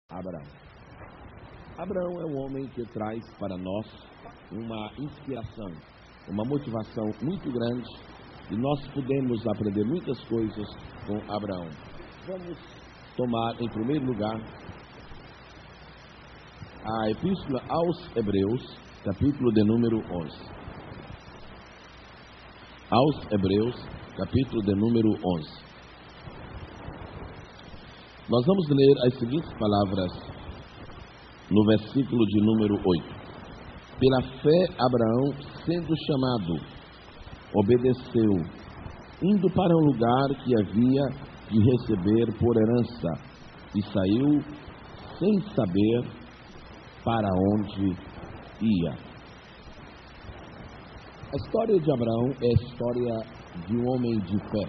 Abraão. Abraão é um homem que traz para nós uma inspiração, uma motivação muito grande, e nós podemos aprender muitas coisas com Abraão. Vamos tomar em primeiro lugar a Epístola aos Hebreus, capítulo de número 11. Aos Hebreus, capítulo de número 11. Nós vamos ler as seguintes palavras no versículo de número 8. Pela fé, Abraão, sendo chamado, obedeceu, indo para um lugar que havia de receber por herança, e saiu sem saber para onde ia. A história de Abraão é a história de um homem de fé.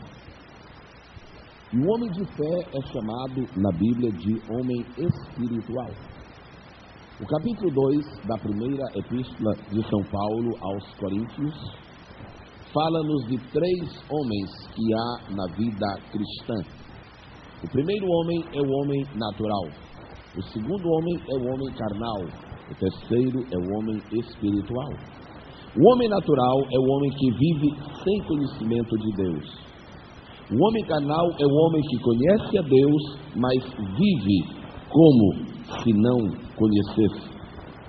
E o homem de fé é chamado na Bíblia de homem espiritual. O capítulo 2 da primeira epístola de São Paulo aos Coríntios fala-nos de três homens que há na vida cristã. O primeiro homem é o homem natural. O segundo homem é o homem carnal. O terceiro é o homem espiritual. O homem natural é o homem que vive sem conhecimento de Deus. O homem carnal é o homem que conhece a Deus, mas vive como se não conhecesse.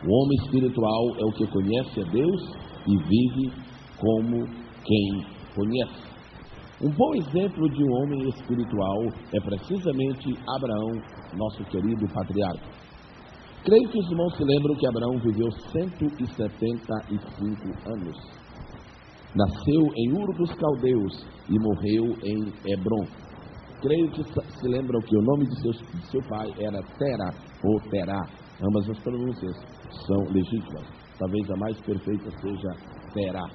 O homem espiritual é o que conhece a Deus e vive como quem conhece. Um bom exemplo de um homem espiritual é precisamente Abraão, nosso querido patriarca. Creio que os irmãos se lembram que Abraão viveu 175 anos. Nasceu em Ur dos Caldeus e morreu em Hebron. Creio que se lembram que o nome de seu pai era Tera ou Terá. Ambas as pronúncias são legítimas. Talvez a mais perfeita seja Terá.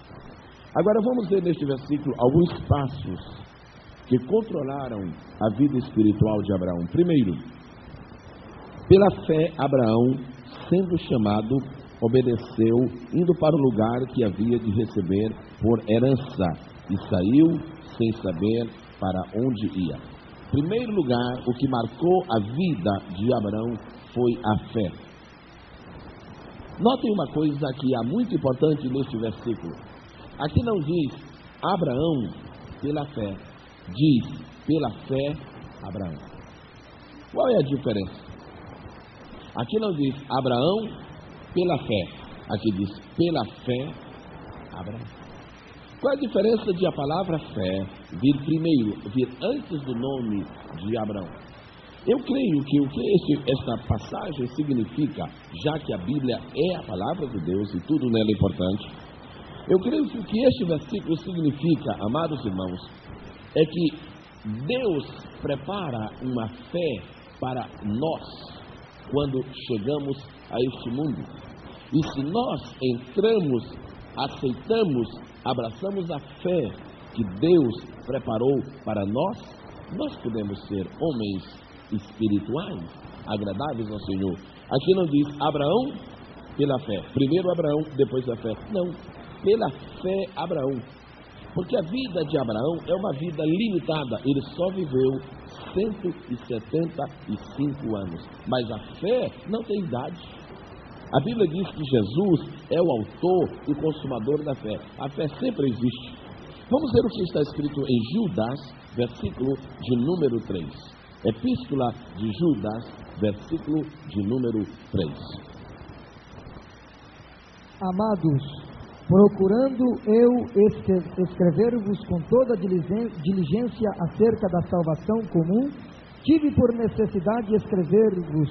Agora vamos ver neste versículo alguns passos que controlaram a vida espiritual de Abraão. Primeiro, pela fé, Abraão, sendo chamado, obedeceu, indo para o lugar que havia de receber por herança, e saiu sem saber para onde ia. Em primeiro lugar, o que marcou a vida de Abraão foi a fé. Notem uma coisa que é muito importante neste versículo. Aqui não diz Abraão pela fé, diz pela fé Abraão. Qual é a diferença? Aqui não diz Abraão pela fé, aqui diz pela fé Abraão. Qual é a diferença de a palavra fé vir primeiro, vir antes do nome de Abraão? Eu creio que o que esta passagem significa, já que a Bíblia é a palavra de Deus e tudo nela é importante, eu creio que o que este versículo significa, amados irmãos, é que Deus prepara uma fé para nós quando chegamos a este mundo. E se nós entramos, aceitamos, abraçamos a fé que Deus preparou para nós, nós podemos ser homens espirituais, agradáveis ao Senhor. Aqui não diz Abraão pela fé, primeiro Abraão, depois a fé. Não, pela fé Abraão. Porque a vida de Abraão é uma vida limitada, ele só viveu 175 anos, mas a fé não tem idade. A Bíblia diz que Jesus é o autor e consumador da fé. A fé sempre existe. Vamos ver o que está escrito em Judas, versículo de número 3. Epístola de Judas, versículo de número 3. Amados, procurando eu escrever-vos com toda diligência acerca da salvação comum, tive por necessidade escrever-vos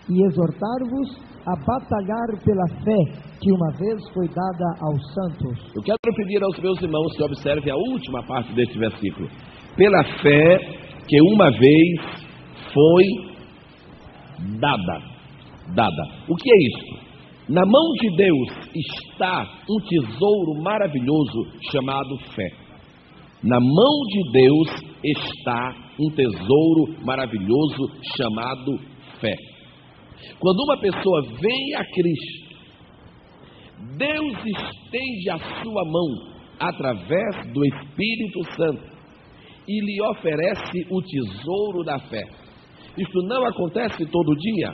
e exortar-vos a batalhar pela fé que uma vez foi dada aos santos. Eu quero pedir aos meus irmãos que observem a última parte deste versículo. Pela fé que uma vez foi dada. O que é isso? Na mão de Deus está um tesouro maravilhoso chamado fé. Na mão de Deus está um tesouro maravilhoso chamado fé. Quando uma pessoa vem a Cristo, Deus estende a sua mão através do Espírito Santo e lhe oferece o tesouro da fé. Isso não acontece todo dia,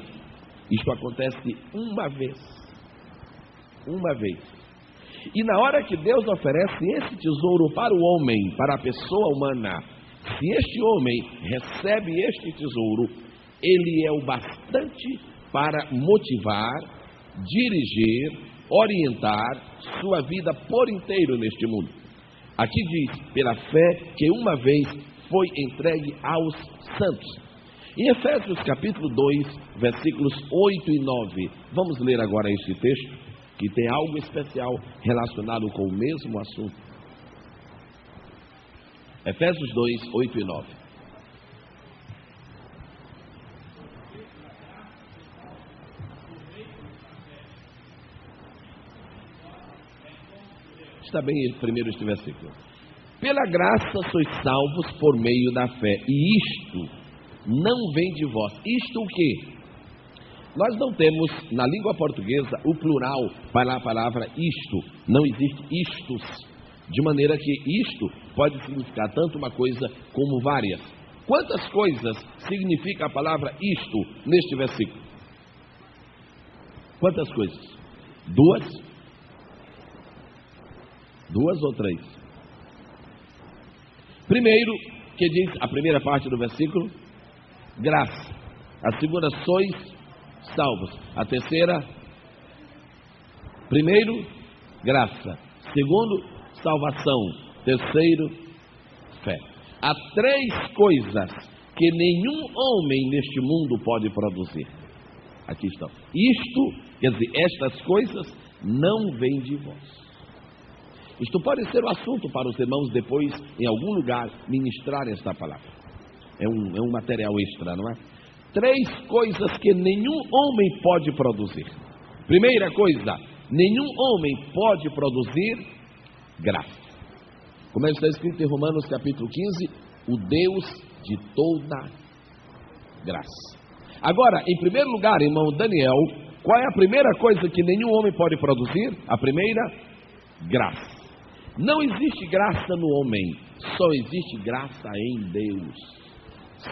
Isto acontece uma vez. Uma vez. E na hora que Deus oferece esse tesouro para o homem, para a pessoa humana, se este homem recebe este tesouro, ele é o bastante para motivar, dirigir, orientar sua vida por inteiro neste mundo. Aqui diz, pela fé que uma vez foi entregue aos santos. Em Efésios capítulo 2, versículos 8 e 9, vamos ler agora este texto, que tem algo especial relacionado com o mesmo assunto. Efésios 2, 8 e 9. Está bem primeiro este versículo. Pela graça sois salvos por meio da fé, e isto não vem de vós. Isto o quê? Nós não temos na língua portuguesa o plural para a palavra isto. Não existe istos. De maneira que isto pode significar tanto uma coisa como várias. Quantas coisas significa a palavra isto neste versículo? Quantas coisas? Duas? Duas ou três? Primeiro, que diz a primeira parte do versículo, graça. A segunda, sois salvos. A terceira, primeiro, graça. Segundo, salvação. Terceiro, fé. Há três coisas que nenhum homem neste mundo pode produzir. Aqui estão. Isto, quer dizer, estas coisas não vêm de vós. Isto pode ser o assunto para os irmãos depois, em algum lugar, ministrar esta palavra. É um material extra, não é? Três coisas que nenhum homem pode produzir. Primeira coisa, nenhum homem pode produzir graça. Como está escrito em Romanos capítulo 15, o Deus de toda graça. Agora, em primeiro lugar, irmão Daniel, qual é a primeira coisa que nenhum homem pode produzir? A primeira, graça. Não existe graça no homem, só existe graça em Deus.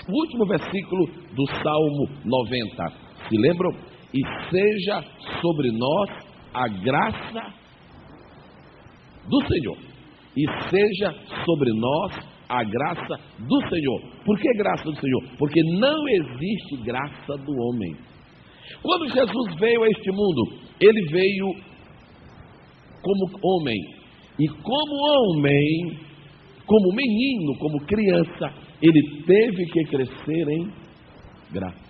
O último versículo do Salmo 90, se lembram? E seja sobre nós a graça do Senhor. E seja sobre nós a graça do Senhor. Por que graça do Senhor? Porque não existe graça do homem. Quando Jesus veio a este mundo, ele veio como homem. E como homem, como menino, como criança, ele teve que crescer em graça.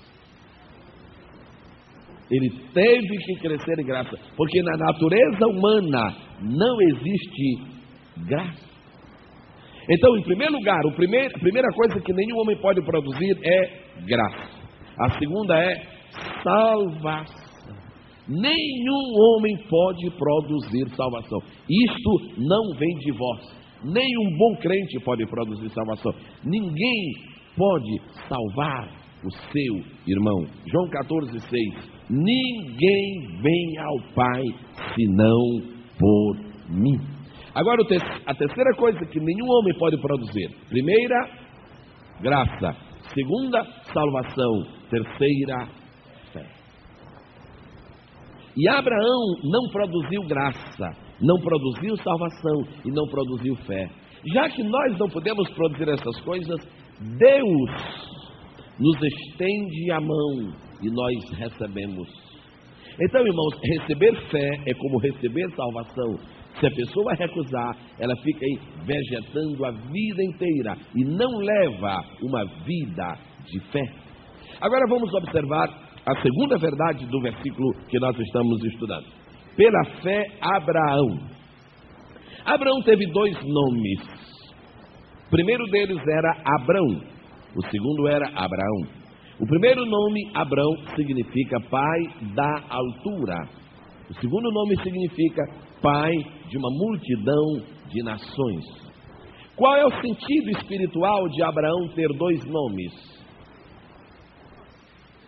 Ele teve que crescer em graça, porque na natureza humana não existe graça. Então, em primeiro lugar, a primeira coisa que nenhum homem pode produzir é graça. A segunda é salvação. Nenhum homem pode produzir salvação. Isto não vem de vós. Nem um bom crente pode produzir salvação. Ninguém pode salvar o seu irmão. João 14,6. Ninguém vem ao Pai senão por mim. Agora a terceira coisa que nenhum homem pode produzir. Primeira, graça. Segunda, salvação. Terceira, fé. E Abraão não produziu graça, não produziu salvação e não produziu fé. Já que nós não podemos produzir essas coisas, Deus nos estende a mão e nós recebemos. Então, irmãos, receber fé é como receber salvação. Se a pessoa recusar, ela fica aí vegetando a vida inteira e não leva uma vida de fé. Agora vamos observar a segunda verdade do versículo que nós estamos estudando. Pela fé, Abraão. Abraão teve dois nomes. O primeiro deles era Abrão. O segundo era Abraão. O primeiro nome, Abrão, significa pai da altura. O segundo nome significa pai de uma multidão de nações. Qual é o sentido espiritual de Abraão ter dois nomes?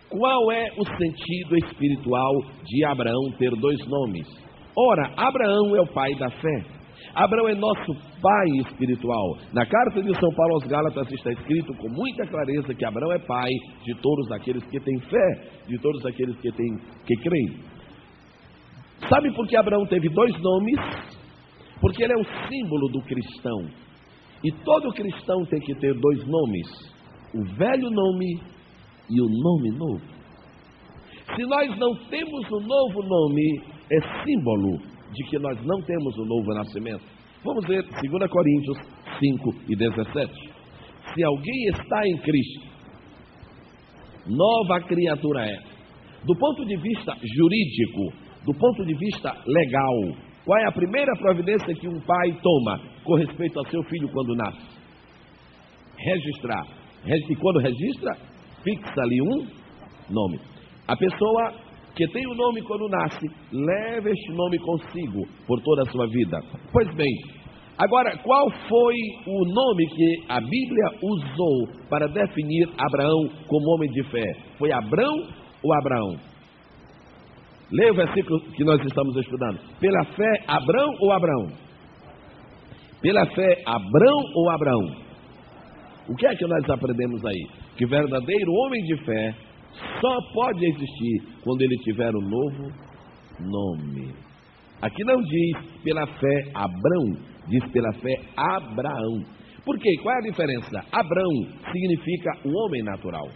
Qual é o sentido espiritual de Abraão ter dois nomes? Ora, Abraão é o pai da fé. Abraão é nosso pai espiritual. Na carta de São Paulo aos Gálatas está escrito com muita clareza que Abraão é pai de todos aqueles que têm fé, de todos aqueles que creem. Sabe por que Abraão teve 2 nomes? Porque ele é o símbolo do cristão. E todo cristão tem que ter 2 nomes: o velho nome e o nome novo. Se nós não temos o novo nome, é símbolo de que nós não temos o novo nascimento. Vamos ver 2 Coríntios 5:17. Se alguém está em Cristo, nova criatura é. Do ponto de vista jurídico, do ponto de vista legal, qual é a primeira providência que um pai toma com respeito ao seu filho quando nasce? Registrar. E quando registra, fixa ali um nome. A pessoa que tem o nome quando nasce, leva este nome consigo por toda a sua vida. Pois bem, agora, qual foi o nome que a Bíblia usou para definir Abraão como homem de fé? Foi Abrão ou Abraão? Leia o versículo que nós estamos estudando. Pela fé, Abrão ou Abraão? Pela fé, Abrão ou Abraão? O que é que nós aprendemos aí? Que verdadeiro homem de fé só pode existir quando ele tiver um novo nome. Aqui não diz pela fé Abrão, diz pela fé Abraão. Por quê? Qual é a diferença? Abrão significa o homem natural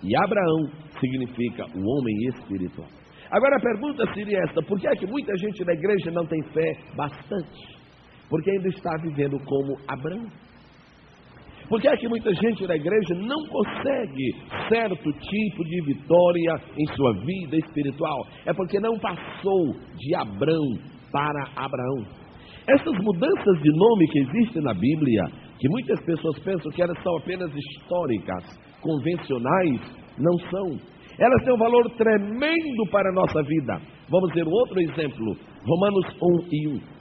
e Abraão significa o homem espiritual. Agora a pergunta seria esta: por que é que muita gente da igreja não tem fé bastante? Porque ainda está vivendo como Abrão. Por que é que muita gente da igreja não consegue certo tipo de vitória em sua vida espiritual? É porque não passou de Abrão para Abraão. Essas mudanças de nome que existem na Bíblia, que muitas pessoas pensam que elas são apenas históricas, convencionais, não são. Elas têm um valor tremendo para a nossa vida. Vamos ver um outro exemplo, Romanos 1:1.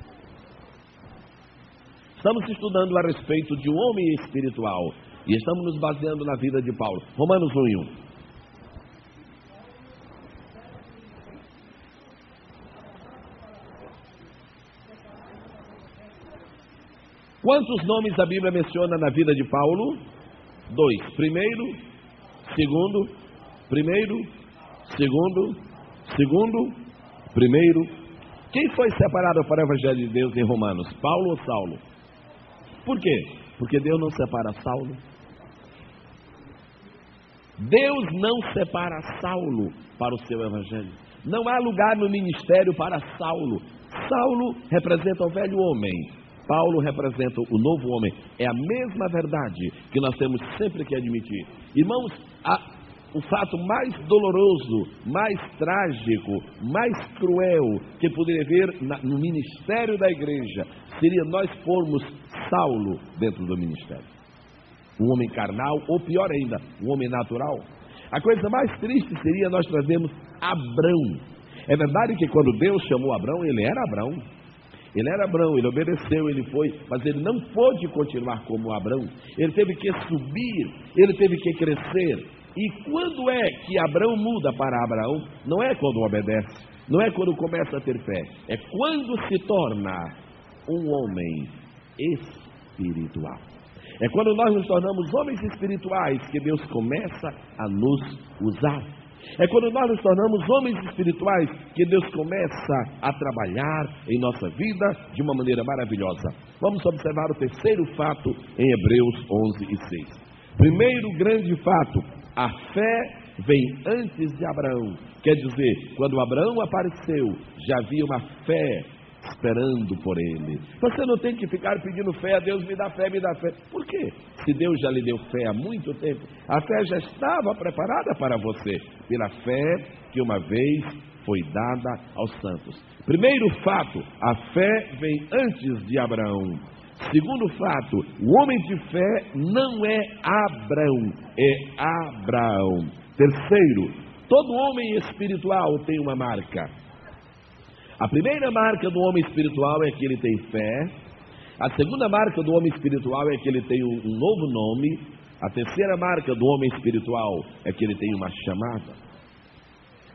Estamos estudando a respeito de um homem espiritual e estamos nos baseando na vida de Paulo. Romanos 1:1. Quantos nomes a Bíblia menciona na vida de Paulo? 2. Primeiro, segundo, primeiro, segundo, segundo, primeiro. Quem foi separado para o Evangelho de Deus em Romanos? Paulo ou Saulo? Por quê? Porque Deus não separa Saulo. Deus não separa Saulo para o seu evangelho. Não há lugar no ministério para Saulo. Saulo representa o velho homem, Paulo representa o novo homem. É a mesma verdade que nós temos sempre que admitir. Irmãos, o fato mais doloroso, mais trágico, mais cruel que poderia haver no ministério da igreja seria nós pormos Saulo dentro do ministério. Um homem carnal, ou pior ainda, um homem natural. A coisa mais triste seria nós trazermos Abrão. É verdade que quando Deus chamou Abrão, ele era Abrão. Ele era Abrão, ele obedeceu, ele foi, mas ele não pôde continuar como Abrão. Ele teve que subir, ele teve que crescer. E quando é que Abrão muda para Abraão? Não é quando obedece, não é quando começa a ter fé, é quando se torna um homem espiritual. É quando nós nos tornamos homens espirituais que Deus começa a nos usar. É quando nós nos tornamos homens espirituais que Deus começa a trabalhar em nossa vida de uma maneira maravilhosa. Vamos observar o terceiro fato em Hebreus 11:6. Primeiro grande fato: a fé vem antes de Abraão. Quer dizer, quando Abraão apareceu, já havia uma fé esperando por ele. Você não tem que ficar pedindo fé a Deus, me dá fé, me dá fé. Por quê? Se Deus já lhe deu fé há muito tempo, a fé já estava preparada para você, pela fé que uma vez foi dada aos santos. Primeiro fato, a fé vem antes de Abraão. Segundo fato, o homem de fé não é Abrão, é Abraão. Terceiro, todo homem espiritual tem uma marca. A primeira marca do homem espiritual é que ele tem fé. A segunda marca do homem espiritual é que ele tem um novo nome. A terceira marca do homem espiritual é que ele tem uma chamada.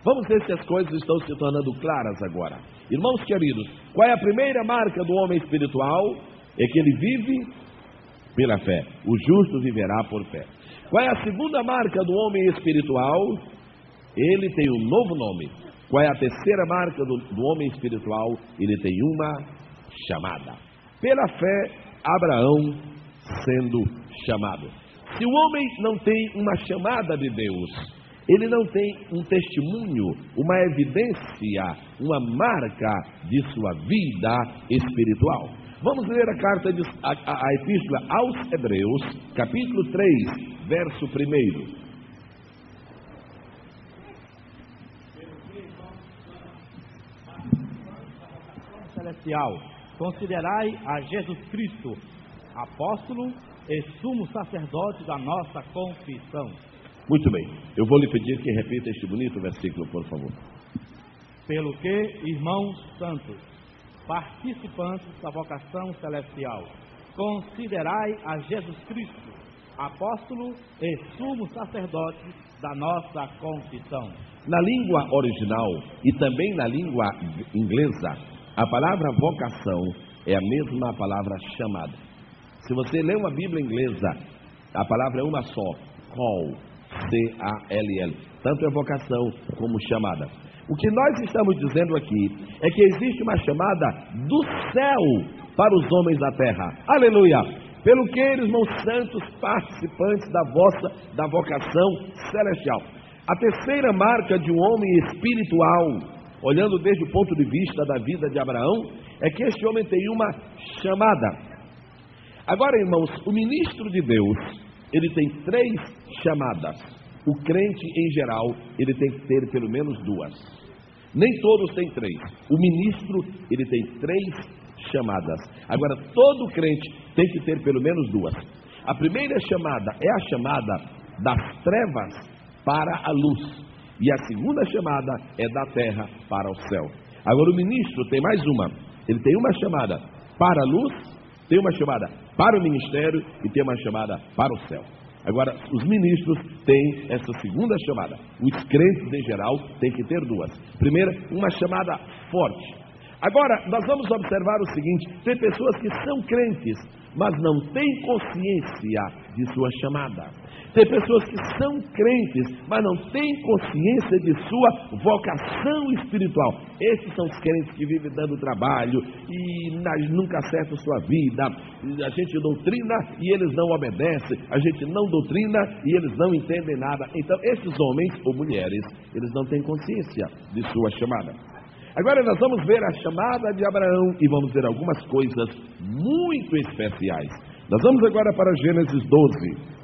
Vamos ver se as coisas estão se tornando claras agora. Irmãos queridos, qual é a primeira marca do homem espiritual? É que ele vive pela fé. O justo viverá por fé. Qual é a segunda marca do homem espiritual? Ele tem um novo nome. Qual é a terceira marca do homem espiritual? Ele tem uma chamada. Pela fé, Abraão sendo chamado. Se o homem não tem uma chamada de Deus, ele não tem um testemunho, uma evidência, uma marca de sua vida espiritual. Vamos ler a carta, a epístola aos Hebreus, capítulo 3, verso 1. Celestial, considerai a Jesus Cristo, apóstolo e sumo sacerdote da nossa confissão. Muito bem, eu vou lhe pedir que repita este bonito versículo, por favor. Pelo que, irmãos santos, participantes da vocação celestial, considerai a Jesus Cristo, apóstolo e sumo sacerdote da nossa confissão. Na língua original e também na língua inglesa, a palavra vocação é a mesma palavra chamada. Se você lê uma Bíblia inglesa, a palavra é uma só, call, C-A-L-L. Tanto é vocação como chamada. O que nós estamos dizendo aqui é que existe uma chamada do céu para os homens da terra. Aleluia! Pelo que, irmãos santos, participantes da vocação celestial. A terceira marca de um homem espiritual, olhando desde o ponto de vista da vida de Abraão, é que este homem tem uma chamada. Agora, irmãos, o ministro de Deus, ele tem 3 chamadas. O crente, em geral, ele tem que ter pelo menos 2. Nem todos têm 3. O ministro, ele tem 3 chamadas. Agora, todo crente tem que ter pelo menos 2. A primeira chamada é a chamada das trevas para a luz. E a segunda chamada é da terra para o céu. Agora, o ministro tem mais uma. Ele tem uma chamada para a luz, tem uma chamada para o ministério e tem uma chamada para o céu. Agora, os ministros têm essa segunda chamada. Os crentes, em geral, têm que ter 2. Primeira, uma chamada forte. Agora, nós vamos observar o seguinte: tem pessoas que são crentes, mas não têm consciência de sua chamada. Tem pessoas que são crentes, mas não têm consciência de sua vocação espiritual. Esses são os crentes que vivem dando trabalho e nunca acertam sua vida. A gente doutrina e eles não obedecem. A gente não doutrina e eles não entendem nada. Então, esses homens ou mulheres, eles não têm consciência de sua chamada. Agora nós vamos ver a chamada de Abraão e vamos ver algumas coisas muito especiais. Nós vamos agora para Gênesis 12.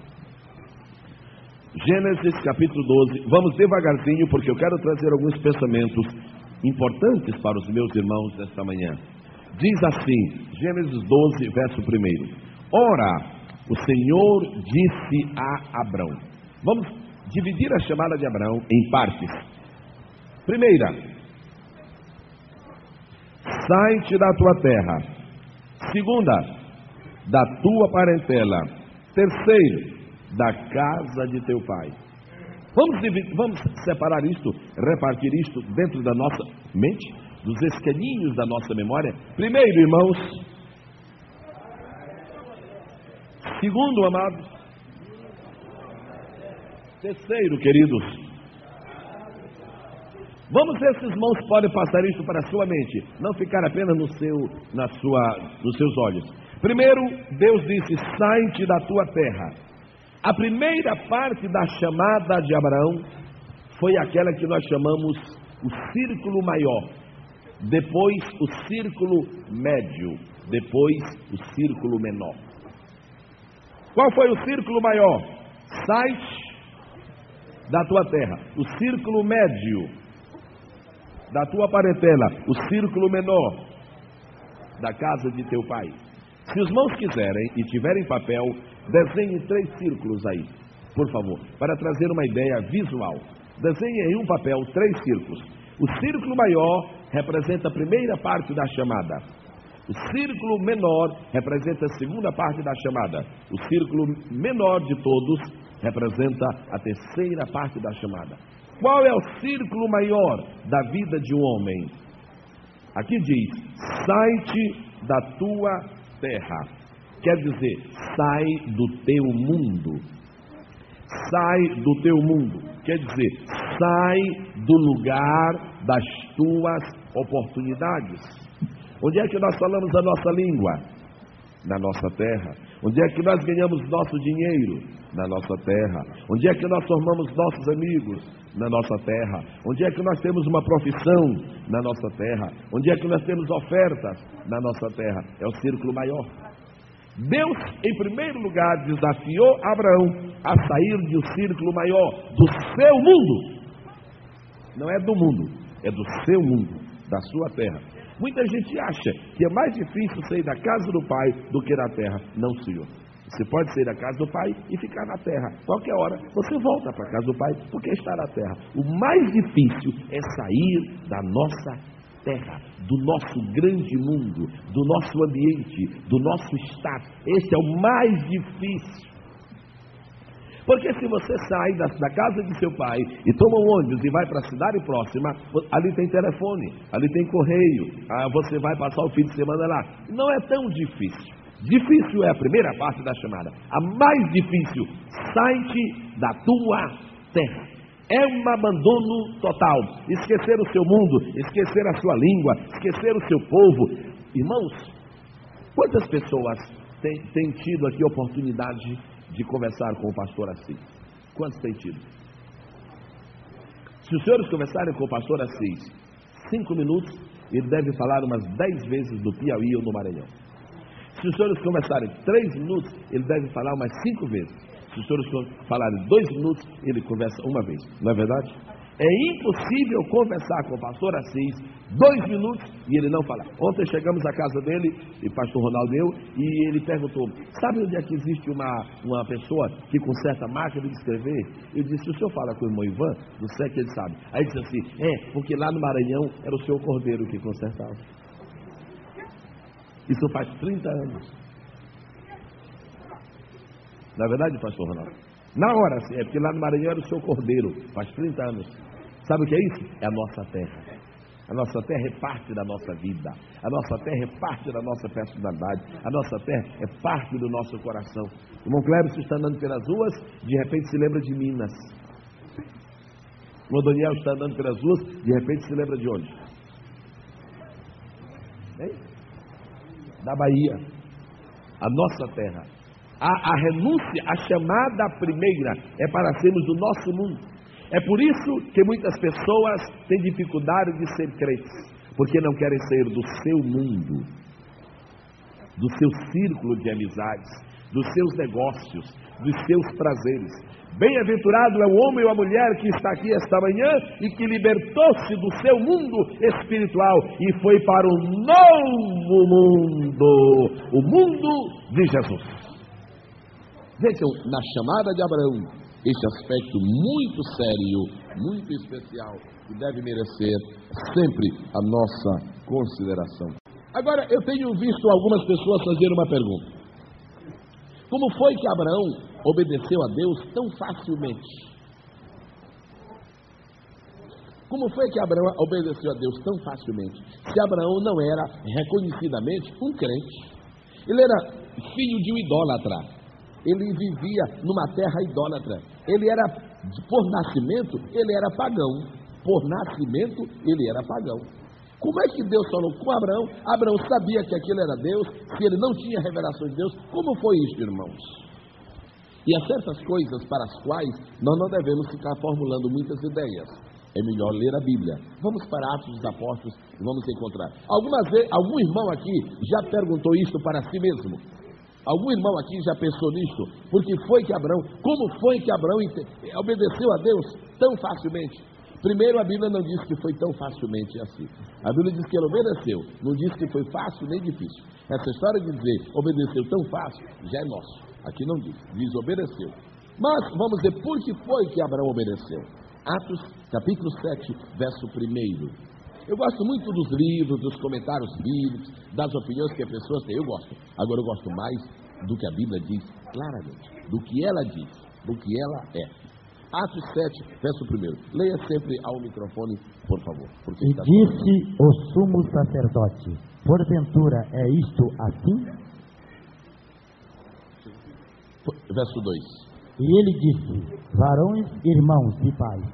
Gênesis capítulo 12, vamos devagarzinho porque eu quero trazer alguns pensamentos importantes para os meus irmãos nesta manhã. Diz assim, Gênesis 12, verso 1. Ora, o Senhor disse a Abrão. Vamos dividir a chamada de Abraão em partes. Primeira, sai-te da tua terra. Segunda, da tua parentela. Terceiro, da casa de teu pai. Vamos separar isto, repartir isto dentro da nossa mente, dos escaninhos da nossa memória. Primeiro, irmãos. Segundo, amados. Terceiro, queridos. Vamos ver se os irmãos podem passar isto para a sua mente, não ficar apenas nos seus olhos. Primeiro, Deus disse: sai-te da tua terra. A primeira parte da chamada de Abraão foi aquela que nós chamamos o círculo maior, depois o círculo médio, depois o círculo menor. Qual foi o círculo maior? Sai-te da tua terra. O círculo médio, da tua parentela. O círculo menor, da casa de teu pai. Se os irmãos quiserem e tiverem papel, desenhem 3 círculos aí, por favor, para trazer uma ideia visual. Desenhem em um papel 3 círculos. O círculo maior representa a primeira parte da chamada. O círculo menor representa a segunda parte da chamada. O círculo menor de todos representa a terceira parte da chamada. Qual é o círculo maior da vida de um homem? Aqui diz: sai-te da tua terra. Quer dizer, sai do teu mundo. Sai do teu mundo. Quer dizer, sai do lugar das tuas oportunidades. Onde é que nós falamos a nossa língua? Na nossa terra. Onde é que nós ganhamos nosso dinheiro? Na nossa terra. Onde é que nós formamos nossos amigos? Na nossa terra. Onde é que nós temos uma profissão? Na nossa terra. Onde é que nós temos ofertas? Na nossa terra. É o círculo maior. Deus, em primeiro lugar, desafiou Abraão a sair de um círculo maior, do seu mundo. Não é do mundo, é do seu mundo, da sua terra. Muita gente acha que é mais difícil sair da casa do pai do que da terra. Não, senhor. Você pode sair da casa do pai e ficar na terra. Qualquer hora você volta para a casa do pai, porque está na terra. O mais difícil é sair da nossa terra, do nosso grande mundo, do nosso ambiente, do nosso status. Esse é o mais difícil. Porque se você sai da casa de seu pai e toma um ônibus e vai para a cidade próxima, ali tem telefone, ali tem correio, você vai passar o fim de semana lá. Não é tão difícil. Difícil é a primeira parte da chamada. A mais difícil: sai-te da tua terra. É um abandono total. Esquecer o seu mundo, esquecer a sua língua, esquecer o seu povo. Irmãos, quantas pessoas têm tido aqui oportunidade de conversar com o pastor Assis? Quantos têm tido? Se os senhores conversarem com o pastor Assis 5 minutos, ele deve falar umas 10 vezes do Piauí ou do Maranhão. Se os senhores conversarem 3 minutos, ele deve falar umas 5 vezes. Se os senhores falarem 2 minutos, ele conversa uma vez. Não é verdade? É impossível conversar com o pastor Assis 2 minutos e ele não falar. Ontem chegamos à casa dele, e pastor Ronaldo e eu, e ele perguntou: sabe onde é que existe uma pessoa que conserta máquina de escrever? Eu disse: o senhor fala com o irmão Ivan? Do SEC, que ele sabe. Aí ele disse assim: porque lá no Maranhão era o senhor Cordeiro que consertava. Isso faz 30 anos. Na é verdade, pastor Ronaldo? Na hora, sim, porque lá no Maranhão era o seu Cordeiro, faz 30 anos. Sabe o que é isso? É a nossa terra. A nossa terra é parte da nossa vida. A nossa terra é parte da nossa personalidade. A nossa terra é parte do nosso coração. O irmão Cléber está andando pelas ruas, de repente se lembra de Minas. O irmão Daniel está andando pelas ruas, de repente se lembra de onde? Da Bahia. A nossa terra. A renúncia, a chamada primeira é para sermos do nosso mundo. É por isso que muitas pessoas têm dificuldade de ser crentes, porque não querem sair do seu mundo, do seu círculo de amizades, dos seus negócios, dos seus prazeres. Bem-aventurado é o homem ou a mulher que está aqui esta manhã e que libertou-se do seu mundo espiritual e foi para o novo mundo, o mundo de Jesus. Vejam, na chamada de Abraão, este aspecto muito sério, muito especial, que deve merecer sempre a nossa consideração. Agora, eu tenho visto algumas pessoas fazer uma pergunta: como foi que Abraão obedeceu a Deus tão facilmente? Como foi que Abraão obedeceu a Deus tão facilmente? Se Abraão não era reconhecidamente um crente, ele era filho de um idólatra. Ele vivia numa terra idólatra. Ele era, por nascimento, ele era pagão. Por nascimento, ele era pagão. Como é que Deus falou com Abraão? Abraão sabia que aquilo era Deus, se ele não tinha revelação de Deus. Como foi isso, irmãos? E há certas coisas para as quais nós não devemos ficar formulando muitas ideias. É melhor ler a Bíblia. Vamos para Atos dos Apóstolos e vamos encontrar. Algumas vezes, algum irmão aqui já perguntou isso para si mesmo. Algum irmão aqui já pensou nisso? Porque foi que Abraão, como foi que Abraão obedeceu a Deus tão facilmente? Primeiro, a Bíblia não diz que foi tão facilmente assim. A Bíblia diz que ele obedeceu, não diz que foi fácil nem difícil. Essa história de dizer obedeceu tão fácil já é nosso. Aqui não diz obedeceu. Mas vamos ver por que foi que Abraão obedeceu. Atos capítulo 7, verso 1. Eu gosto muito dos livros, dos comentários bíblicos, das opiniões que as pessoas têm. Eu gosto. Agora eu gosto mais do que a Bíblia diz claramente, do que ela diz, do que ela é. Atos 7, verso 1. Leia sempre ao microfone, por favor. Porque e disse o sumo sacerdote: porventura é isto assim? Verso 2. E ele disse: varões, irmãos e pais,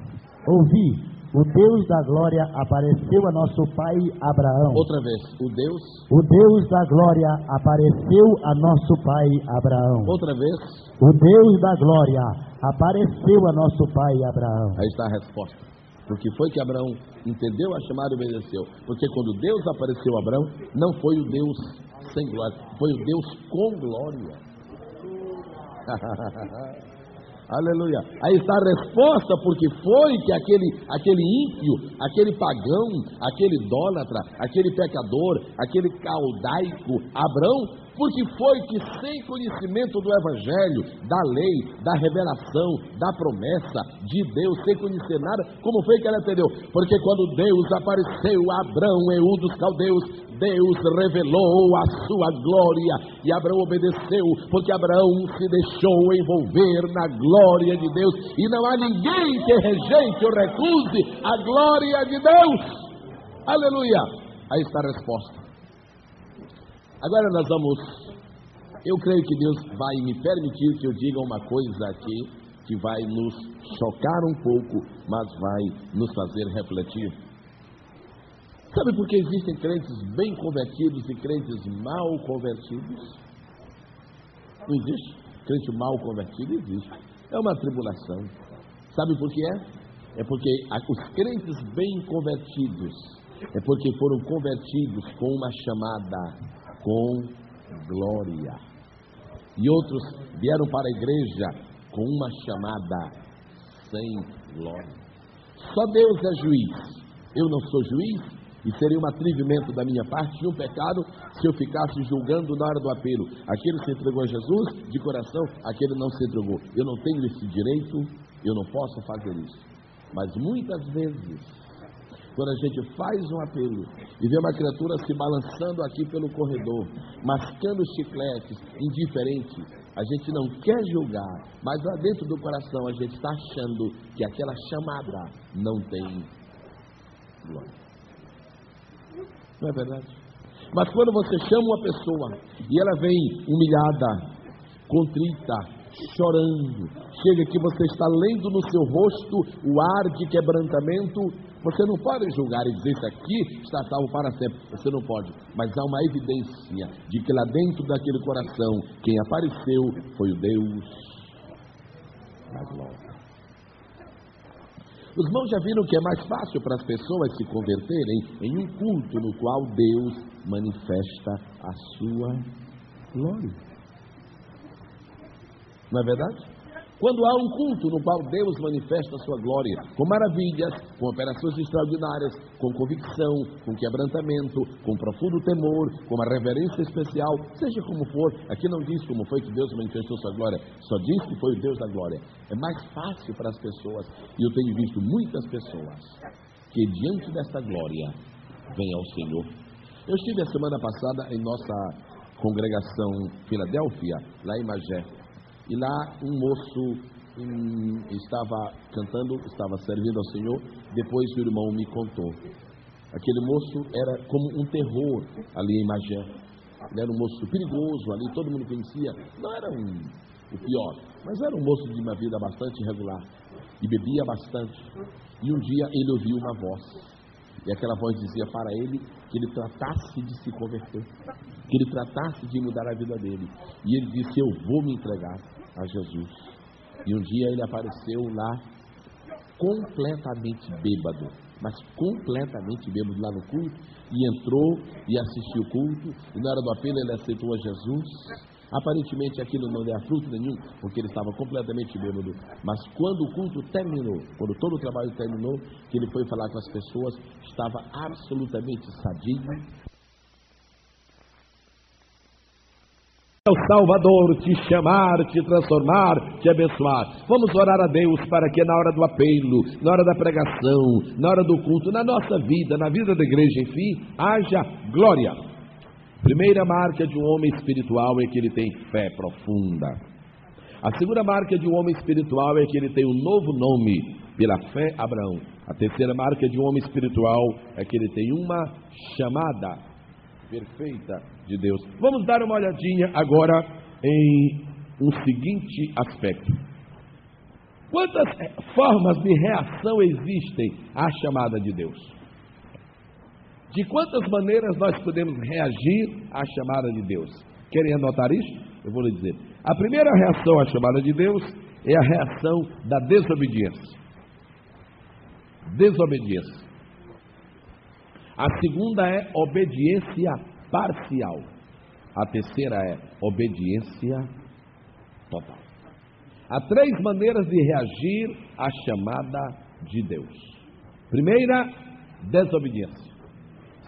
ouvi, o Deus da glória apareceu a nosso pai Abraão. Outra vez, o Deus da glória apareceu a nosso pai Abraão. Outra vez. O Deus da glória apareceu a nosso pai Abraão. Aí está a resposta. Porque foi que Abraão entendeu a chamada e obedeceu. Porque quando Deus apareceu a Abraão, não foi o Deus sem glória, foi o Deus com glória. Aleluia. Aí está a resposta, porque foi que aquele ímpio, aquele pagão, aquele idólatra, aquele pecador, aquele caldaico, Abraão, porque foi que sem conhecimento do Evangelho, da lei, da revelação, da promessa de Deus, sem conhecer nada, como foi que ela entendeu? Porque quando Deus apareceu a Abraão, Eú dos caldeus, Deus revelou a sua glória e Abraão obedeceu, porque Abraão se deixou envolver na glória de Deus, e não há ninguém que rejeite ou recuse a glória de Deus. Aleluia. Aí está a resposta. Agora nós vamos, eu creio que Deus vai me permitir que eu diga uma coisa aqui, que vai nos chocar um pouco, mas vai nos fazer refletir. Sabe por que existem crentes bem convertidos e crentes mal convertidos? Não existe? Crente mal convertido existe. É uma tribulação. Sabe por que é? É porque os crentes bem convertidos, é porque foram convertidos com uma chamada com glória. E outros vieram para a igreja com uma chamada sem glória. Só Deus é juiz. Eu não sou juiz e seria um atrevimento da minha parte e um pecado se eu ficasse julgando na hora do apelo. Aquele se entregou a Jesus de coração, aquele não se entregou. Eu não tenho esse direito, eu não posso fazer isso. Mas muitas vezes, quando a gente faz um apelo e vê uma criatura se balançando aqui pelo corredor, mascando chicletes, indiferente, a gente não quer julgar, mas lá dentro do coração a gente está achando que aquela chamada não tem glória. Não é verdade? Mas quando você chama uma pessoa e ela vem humilhada, contrita, chorando, chega que você está lendo no seu rosto o ar de quebrantamento, você não pode julgar e dizer: isso aqui está salvo para sempre. Você não pode, mas há uma evidência de que lá dentro daquele coração quem apareceu foi o Deus da glória. Os irmãos já viram que é mais fácil para as pessoas se converterem em um culto no qual Deus manifesta a sua glória. Não é verdade? Quando há um culto no qual Deus manifesta a sua glória, com maravilhas, com operações extraordinárias, com convicção, com quebrantamento, com profundo temor, com uma reverência especial, seja como for, aqui não diz como foi que Deus manifestou sua glória, só diz que foi o Deus da glória. É mais fácil para as pessoas, e eu tenho visto muitas pessoas que diante desta glória vêm ao Senhor. Eu estive a semana passada em nossa congregação Filadélfia, lá em Magé. E lá um moço estava cantando, estava servindo ao Senhor. Depois o irmão me contou. Aquele moço era como um terror ali em Magé. Ele era um moço perigoso ali, todo mundo conhecia. Não era o pior, mas era um moço de uma vida bastante irregular. E bebia bastante. E um dia ele ouviu uma voz. E aquela voz dizia para ele que ele tratasse de se converter, que ele tratasse de mudar a vida dele. E ele disse: eu vou me entregar a Jesus. E um dia ele apareceu lá completamente bêbado, mas completamente bêbado lá no culto, e entrou e assistiu o culto, e na hora do apelo ele aceitou a Jesus. Aparentemente aquilo não deu fruto nenhum, porque ele estava completamente bêbado. Mas quando o culto terminou, quando todo o trabalho terminou, que ele foi falar com as pessoas, estava absolutamente sadio. O Salvador te chamar, te transformar, te abençoar. Vamos orar a Deus para que na hora do apelo, na hora da pregação, na hora do culto, na nossa vida, na vida da igreja, enfim, haja glória. Primeira marca de um homem espiritual é que ele tem fé profunda. A segunda marca de um homem espiritual é que ele tem um novo nome pela fé, Abraão. A terceira marca de um homem espiritual é que ele tem uma chamada perfeita de Deus. Vamos dar uma olhadinha agora em um seguinte aspecto. Quantas formas de reação existem à chamada de Deus? De quantas maneiras nós podemos reagir à chamada de Deus? Querem anotar isso? Eu vou lhe dizer. A primeira reação à chamada de Deus é a reação da desobediência. Desobediência. A segunda é obediência parcial. A terceira é obediência total. Há três maneiras de reagir à chamada de Deus. Primeira, desobediência.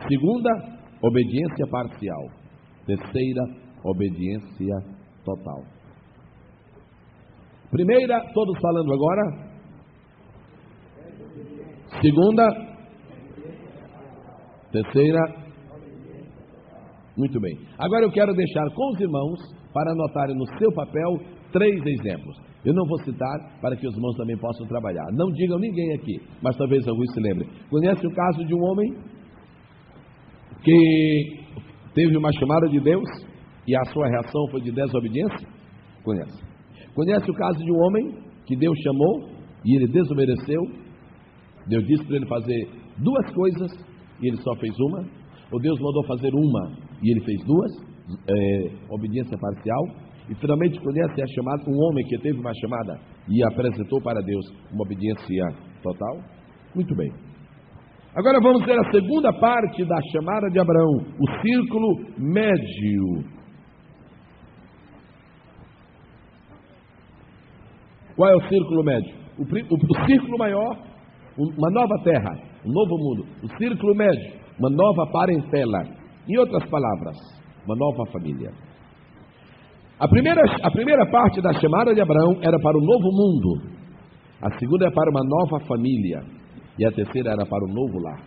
Segunda, obediência parcial. Terceira, obediência total. Primeira, todos falando agora. Segunda, terceira. Muito bem. Agora eu quero deixar com os irmãos para anotarem no seu papel 3 exemplos. Eu não vou citar para que os irmãos também possam trabalhar. Não digam ninguém aqui, mas talvez alguns se lembrem. Conhece o caso de um homem que teve uma chamada de Deus e a sua reação foi de desobediência? Conhece. Conhece o caso de um homem que Deus chamou e ele desobedeceu? Deus disse para ele fazer 2 coisas e ele só fez uma? Ou Deus mandou fazer uma e ele fez 2? Obediência parcial. E finalmente conhece a chamada, um homem que teve uma chamada e apresentou para Deus uma obediência total? Muito bem. Agora vamos ver a segunda parte da chamada de Abraão, o círculo médio. Qual é o círculo médio? O círculo maior, uma nova terra, um novo mundo. O círculo médio, uma nova parentela. Em outras palavras, uma nova família. A primeira parte da chamada de Abraão era para o novo mundo. A segunda é para uma nova família. E a terceira era para o novo lar.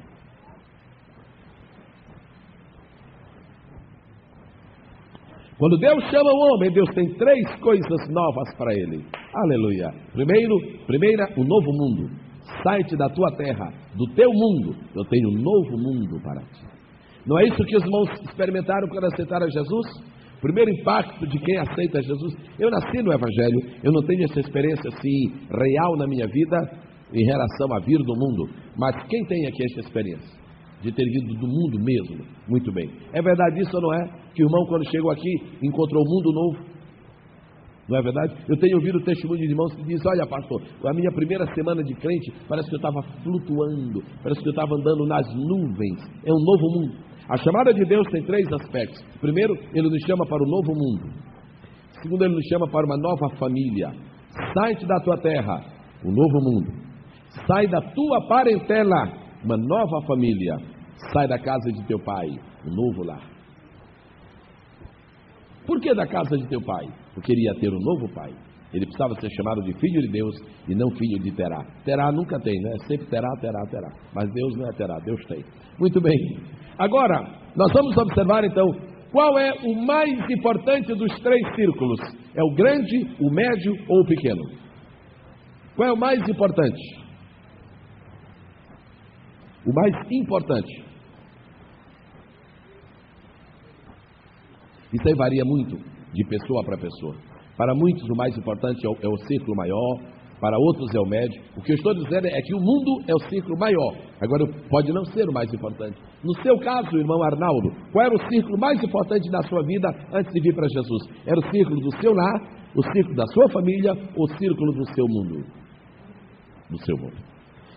Quando Deus chama o homem, Deus tem 3 coisas novas para ele. Aleluia. Primeira, o novo mundo. Sai-te da tua terra, do teu mundo. Eu tenho um novo mundo para ti. Não é isso que os irmãos experimentaram quando aceitaram Jesus? O primeiro impacto de quem aceita Jesus. Eu nasci no Evangelho, eu não tenho essa experiência assim real na minha vida em relação a vir do mundo. Mas quem tem aqui essa experiência de ter vindo do mundo mesmo? Muito bem. É verdade isso ou não é? Que o irmão quando chegou aqui encontrou um mundo novo? Não é verdade? Eu tenho ouvido o testemunho de irmãos que dizem: olha pastor, a minha primeira semana de crente parece que eu estava flutuando, parece que eu estava andando nas nuvens. É um novo mundo. A chamada de Deus tem 3 aspectos. Primeiro, Ele nos chama para o novo mundo. Segundo, Ele nos chama para uma nova família. Sai-te da tua terra, o novo mundo. Sai da tua parentela, uma nova família. Sai da casa de teu pai, um novo lar. Por que da casa de teu pai? Porque ele ia ter um novo pai. Ele precisava ser chamado de filho de Deus e não filho de Terá. Terá nunca tem, né? Sempre terá. Mas Deus não é Terá, Deus tem. Muito bem. Agora, nós vamos observar então qual é o mais importante dos 3 círculos. É o grande, o médio ou o pequeno? Qual é o mais importante? O mais importante. Isso aí varia muito de pessoa para pessoa. Para muitos o mais importante é o círculo maior, para outros é o médio. O que eu estou dizendo é que o mundo é o círculo maior. Agora pode não ser o mais importante. No seu caso, irmão Arnaldo, qual era o círculo mais importante da sua vida antes de vir para Jesus? Era o círculo do seu lar, o círculo da sua família ou o círculo do seu mundo? Do seu mundo.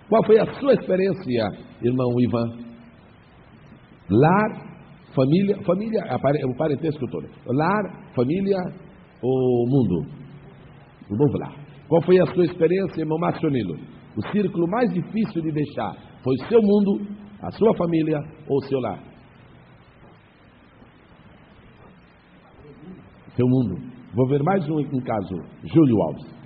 Qual foi a sua experiência, irmão Ivan? Lar, família, o parentesco todo. Lar, família ou mundo? O novo lar. Qual foi a sua experiência, irmão Marcionilo? O círculo mais difícil de deixar foi o seu mundo, a sua família ou o seu lar? Seu mundo. Vou ver mais um caso. Júlio Alves.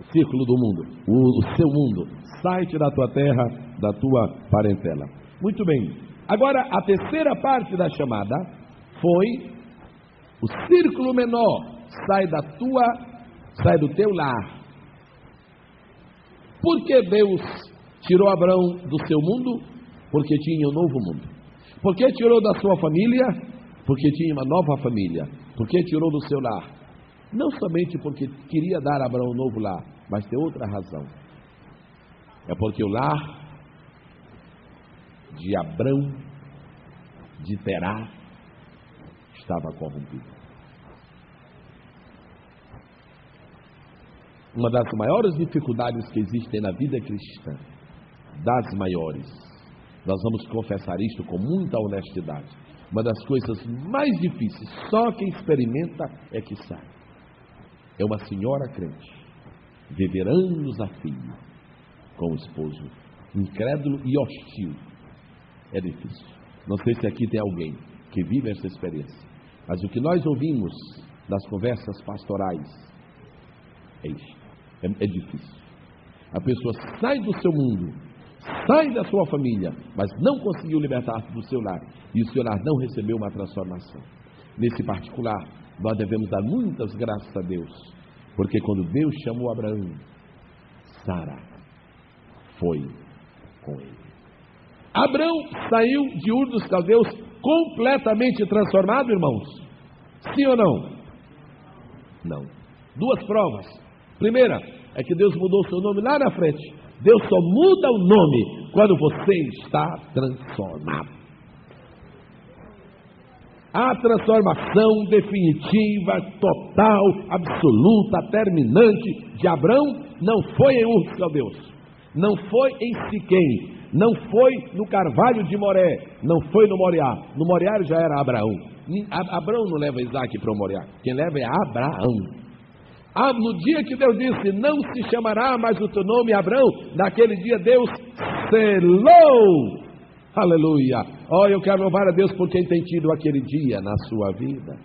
O círculo do mundo. O seu mundo. Sai-te da tua terra, da tua parentela. Muito bem. Agora, a terceira parte da chamada foi O círculo menor sai do teu lar. Por que Deus tirou Abraão do seu mundo? Porque tinha um novo mundo. Por que tirou da sua família? Porque tinha uma nova família. Por que tirou do seu lar? Não somente porque queria dar a Abraão um novo lar, mas tem outra razão. É porque o lar de Abrão, de Terá, estava corrompido. Uma das maiores dificuldades que existem na vida cristã, das maiores, nós vamos confessar isto com muita honestidade, uma das coisas mais difíceis, só quem experimenta é que sabe. É uma senhora crente viver anos a fio com o esposo incrédulo e hostil. É difícil. Não sei se aqui tem alguém que vive essa experiência, mas o que nós ouvimos das conversas pastorais é isso. É difícil. A pessoa sai do seu mundo, sai da sua família, mas não conseguiu libertar-se do seu lar, e o seu lar não recebeu uma transformação. Nesse particular, nós devemos dar muitas graças a Deus, porque quando Deus chamou Abraão, Sara foi com ele. Abraão saiu de Ur dos Caldeus completamente transformado, irmãos? Sim ou não? Não. Duas provas. Primeira, é que Deus mudou o seu nome lá na frente. Deus só muda o nome quando você está transformado. A transformação definitiva, total, absoluta, terminante de Abraão não foi em Ur dos Caldeus, não foi em Siquém, não foi no Carvalho de Moré, não foi no Moriá. No Moriá já era Abraão. Abraão não leva Isaac para o Moriá, quem leva é Abraão. No dia que Deus disse, não se chamará mais o teu nome Abraão, naquele dia Deus selou. Aleluia. Eu quero louvar a Deus por quem tem tido aquele dia na sua vida.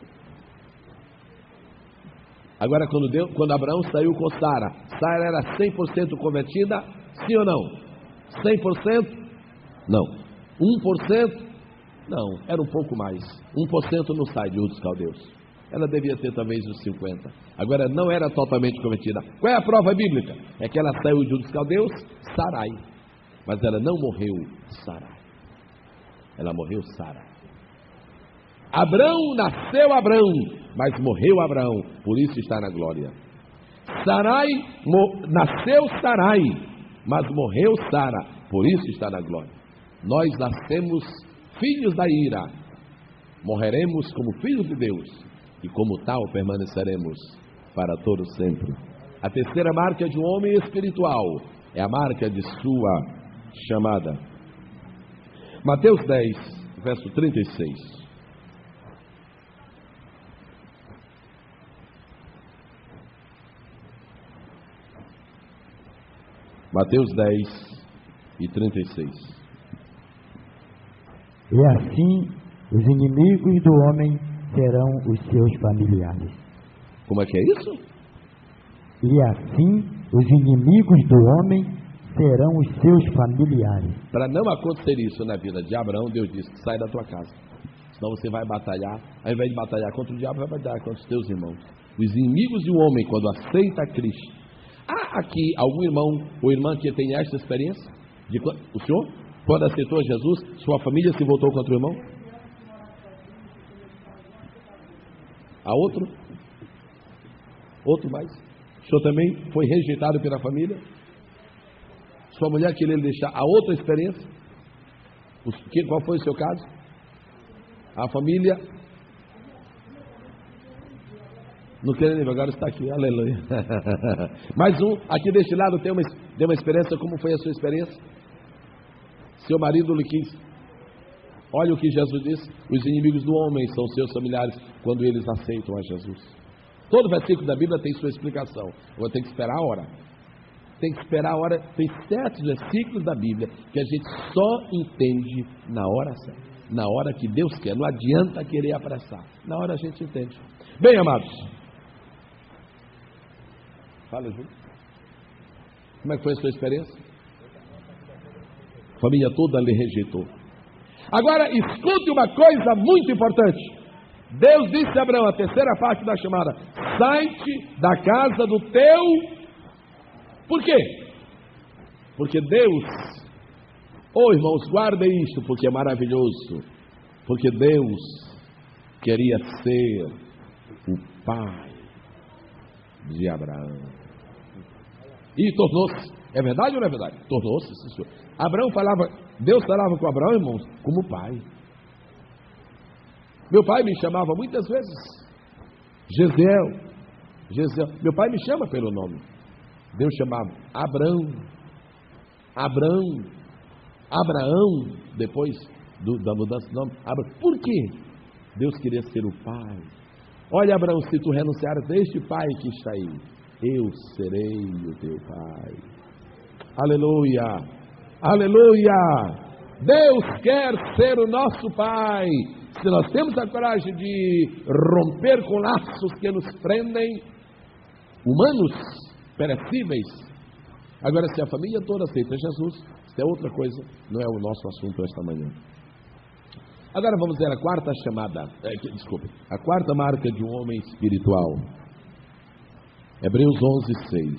Agora, quando Abraão saiu com Sara era 100% convertida, sim ou não? 100%? Não. 1%? Não, era um pouco mais. 1% não sai de Ur dos Caldeus. Ela devia ter talvez uns 50. Agora, não era totalmente convertida. Qual é a prova bíblica? É que ela saiu de Ur dos Caldeus, Sarai. Mas ela não morreu Sarai. Ela morreu Sara. Abrão nasceu Abrão, mas morreu Abraão, por isso está na glória. Sarai nasceu Sarai, mas morreu Sara, por isso está na glória. Nós nascemos filhos da ira, morreremos como filhos de Deus, e como tal permaneceremos para todo sempre. A terceira marca de um homem espiritual é a marca de sua chamada. Mateus 10, verso 36. Mateus 10 e 36. E assim os inimigos do homem serão os seus familiares. Como é que é isso? E assim os inimigos do homem serão os seus familiares. Para não acontecer isso na vida de Abraão, Deus disse que sai da tua casa. Senão você vai batalhar, ao invés de batalhar contra o diabo, vai batalhar contra os teus irmãos. Os inimigos de um homem, quando aceita Cristo. Há aqui algum irmão ou irmã que tem esta experiência? O senhor, quando aceitou Jesus, sua família se voltou contra o irmão? Há outro? Outro mais? O senhor também foi rejeitado pela família? Sua mulher queria lhe deixar. A outra experiência? Qual foi o seu caso? A família? Não querendo nem agora está aqui, aleluia. Mais um, aqui deste lado tem uma experiência. Como foi a sua experiência? Seu marido lhe quis. Olha o que Jesus disse: os inimigos do homem são seus familiares quando eles aceitam a Jesus. Todo versículo da Bíblia tem sua explicação. Agora tem que esperar a hora. Tem que esperar a hora. Tem certos versículos da Bíblia que a gente só entende na hora certa, na hora que Deus quer. Não adianta querer apressar. Na hora a gente entende. Bem, amados, fala junto. Como é que foi a sua experiência? A família toda lhe rejeitou. Agora escute uma coisa muito importante. Deus disse a Abraão, a terceira parte da chamada: sai-te da casa do teu. Por quê? Porque Deus, irmãos, guardem isto, porque é maravilhoso. Porque Deus queria ser o pai de Abraão. E tornou-se, é verdade ou não é verdade? Tornou-se, Abraão falava, Deus falava com Abraão, irmãos, como pai. Meu pai me chamava muitas vezes Gesiel. Meu pai me chama pelo nome. Deus chamava Abraão, depois da mudança de nome. Por quê? Deus queria ser o pai. Olha, Abraão, se tu renunciares a este pai que está aí, eu serei o teu pai. Aleluia, aleluia. Deus quer ser o nosso pai. Se nós temos a coragem de romper com laços que nos prendem, humanos, perecíveis. Agora, se a família toda aceita Jesus, isso é outra coisa, não é o nosso assunto esta manhã. Agora vamos ver a quarta chamada, a quarta marca de um homem espiritual. Hebreus 11:6.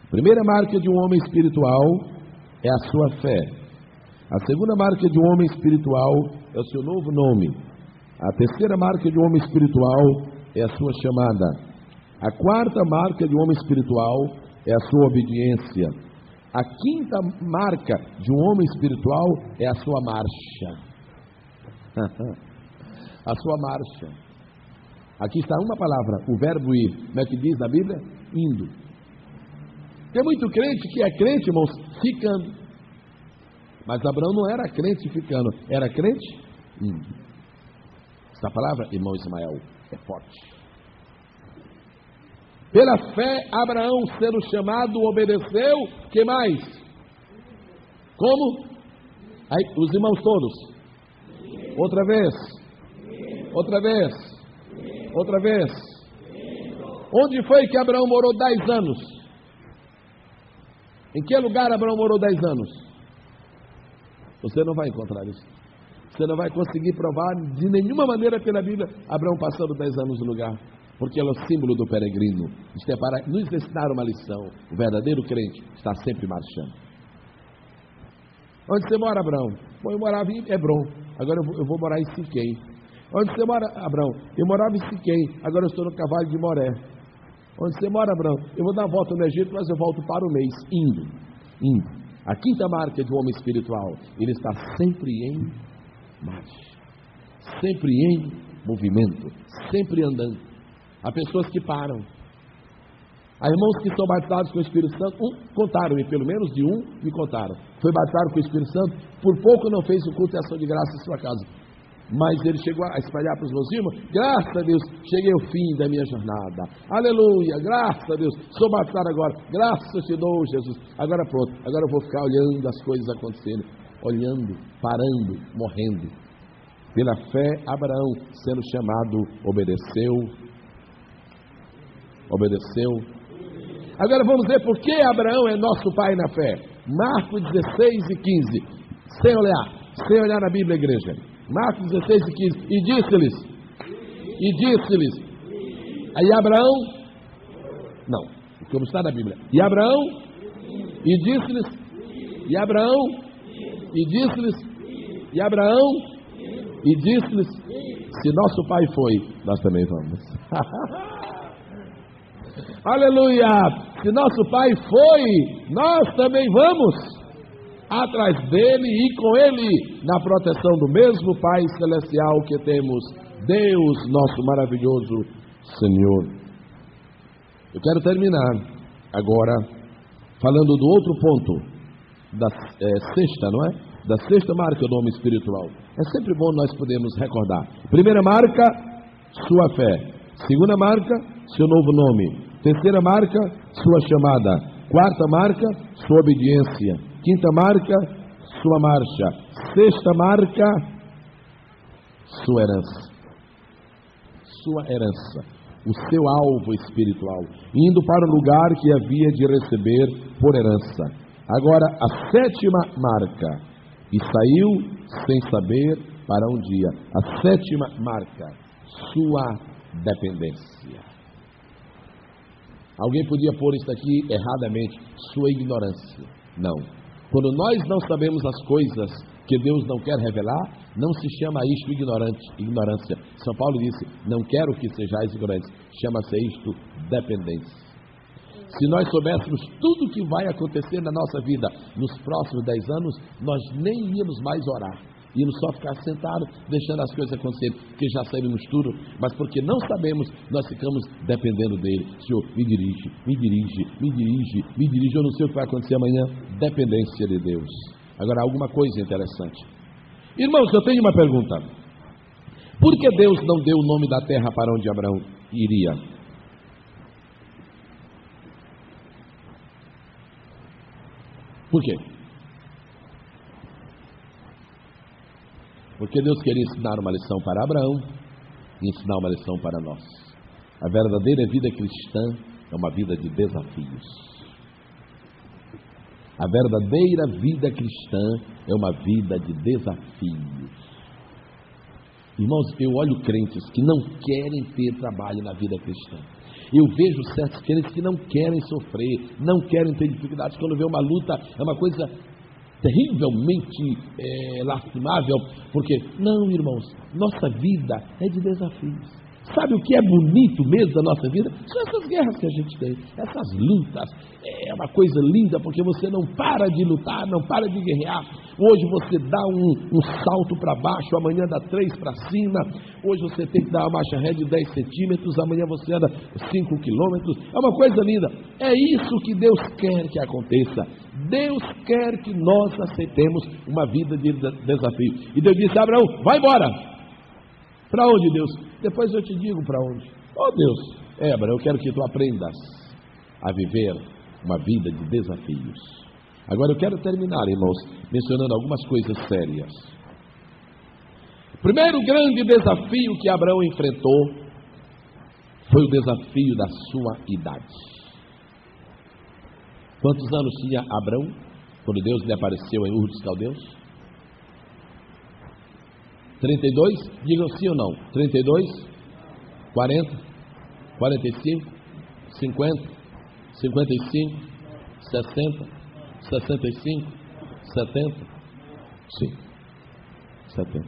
A primeira marca de um homem espiritual é a sua fé. A segunda marca de um homem espiritual é o seu novo nome. A terceira marca de um homem espiritual é a sua chamada. A quarta marca de um homem espiritual é a sua obediência. A quinta marca de um homem espiritual é a sua marcha. A sua marcha. Aqui está uma palavra, o verbo ir. Como é que diz na Bíblia? Indo. Tem muito crente que é crente, irmãos, ficando. Mas Abraão não era crente ficando, era crente indo. Essa palavra, irmão Ismael, é forte. Pela fé, Abraão, sendo chamado, obedeceu. Que mais? Como? Aí, os irmãos todos. Outra vez. Onde foi que Abraão morou 10 anos? Em que lugar Abraão morou 10 anos? Você não vai encontrar isso. Você não vai conseguir provar de nenhuma maneira pela Bíblia Abraão passando 10 anos no lugar. Porque ele é o símbolo do peregrino. Isto é para nos ensinar uma lição. O verdadeiro crente está sempre marchando. Onde você mora, Abraão? Bom, eu morava em Hebron. Agora eu vou morar em Siquém. Onde você mora, Abraão? Eu morava em Siquém. Agora eu estou no Cavalo de Moré. Onde você mora, Abraão? Eu vou dar a volta no Egito, mas eu volto para o mês. Indo. A quinta marca de um homem espiritual. Ele está sempre em marcha. Sempre em movimento. Sempre andando. Há pessoas que param. Há irmãos que são batizados com o Espírito Santo. Contaram, e pelo menos de um me contaram. Foi batizado com o Espírito Santo. Por pouco não fez o culto e ação de graça em sua casa. Mas ele chegou a espalhar para os meus irmãos. Graças a Deus, cheguei ao fim da minha jornada. Aleluia, graças a Deus. Sou batizado agora. Graças te dou, Jesus. Agora pronto. Agora eu vou ficar olhando as coisas acontecendo. Olhando, parando, morrendo. Pela fé, Abraão, sendo chamado, obedeceu. Agora vamos ver por que Abraão é nosso pai na fé. Marcos 16 e 15. Sem olhar na Bíblia, igreja. Marcos 16 e 15. E disse-lhes. Aí Abraão, não, como está na Bíblia. E Abraão, e disse-lhes. E Abraão, e disse-lhes. E Abraão, e disse-lhes. Se nosso pai foi, nós também vamos. Aleluia! Se nosso pai foi, nós também vamos atrás dele e com ele, na proteção do mesmo Pai Celestial que temos, Deus, nosso maravilhoso Senhor. Eu quero terminar agora falando do outro ponto, da sexta, não é? Da sexta marca do homem espiritual. É sempre bom nós podermos recordar. Primeira marca, sua fé. Segunda marca, seu novo nome. Terceira marca, sua chamada. Quarta marca, sua obediência. Quinta marca, sua marcha. Sexta marca, sua herança. Sua herança. O seu alvo espiritual. Indo para o lugar que havia de receber por herança. Agora, a sétima marca. E saiu sem saber para um dia. A sétima marca. sua dependência. Alguém podia pôr isso aqui erradamente, sua ignorância. Não. Quando nós não sabemos as coisas que Deus não quer revelar, não se chama isto ignorância. São Paulo disse, não quero que sejais ignorantes. Chama-se isto dependência. Se nós soubéssemos tudo o que vai acontecer na nossa vida nos próximos 10 anos, nós nem íamos mais orar. Íamos só ficar sentados, deixando as coisas acontecerem, porque já sabemos tudo, mas porque não sabemos, nós ficamos dependendo dele. Senhor, me dirige, me dirige, me dirige, me dirige. Eu não sei o que vai acontecer amanhã. Dependência de Deus. Agora, alguma coisa interessante. Irmãos, eu tenho uma pergunta. Por que Deus não deu o nome da terra para onde Abraão iria? Por quê? Porque Deus queria ensinar uma lição para Abraão e ensinar uma lição para nós. A verdadeira vida cristã é uma vida de desafios. A verdadeira vida cristã é uma vida de desafios. Irmãos, eu olho crentes que não querem ter trabalho na vida cristã. Eu vejo certos crentes que não querem sofrer, não querem ter dificuldades. Quando vê uma luta, é uma coisa terrivelmente lastimável, porque, não, irmãos, nossa vida é de desafios. Sabe o que é bonito mesmo da nossa vida? São essas guerras que a gente tem, essas lutas. É uma coisa linda, porque você não para de lutar, não para de guerrear. Hoje você dá um salto para baixo, amanhã dá 3 para cima. Hoje você tem que dar uma marcha ré de 10 centímetros, amanhã você anda 5 quilômetros. É uma coisa linda. É isso que Deus quer que aconteça. Deus quer que nós aceitemos uma vida de desafio. E Deus disse a Abraão, vai embora. Para onde, Deus? Depois eu te digo para onde. Oh, Deus, Abraão, eu quero que tu aprendas a viver uma vida de desafios. Agora eu quero terminar, irmãos, mencionando algumas coisas sérias. O primeiro grande desafio que Abraão enfrentou foi o desafio da sua idade. Quantos anos tinha Abraão quando Deus lhe apareceu em Ur dos Caldeus? 32? Digam sim ou não. 32? 40? 45? 50? 55? 60? 65? 70? Sim. 70.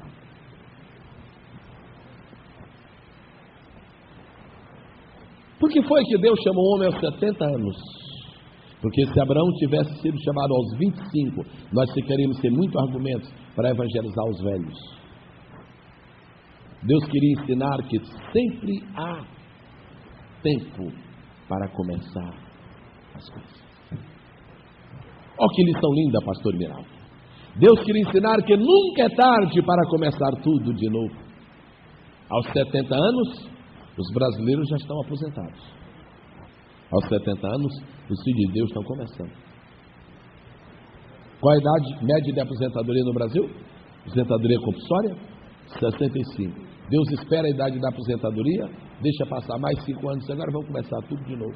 Por que foi que Deus chamou o homem aos 70 anos? Porque se Abraão tivesse sido chamado aos 25, nós ficaríamos sem muitos argumentos para evangelizar os velhos. Deus queria ensinar que sempre há tempo para começar as coisas. Olha que lição linda, pastor Miral. Deus queria ensinar que nunca é tarde para começar tudo de novo. Aos 70 anos, os brasileiros já estão aposentados. Aos 70 anos, os filhos de Deus estão começando. Qual a idade média de aposentadoria no Brasil? Aposentadoria compulsória? 65. Deus espera a idade da aposentadoria, deixa passar mais 5 anos, agora vamos começar tudo de novo.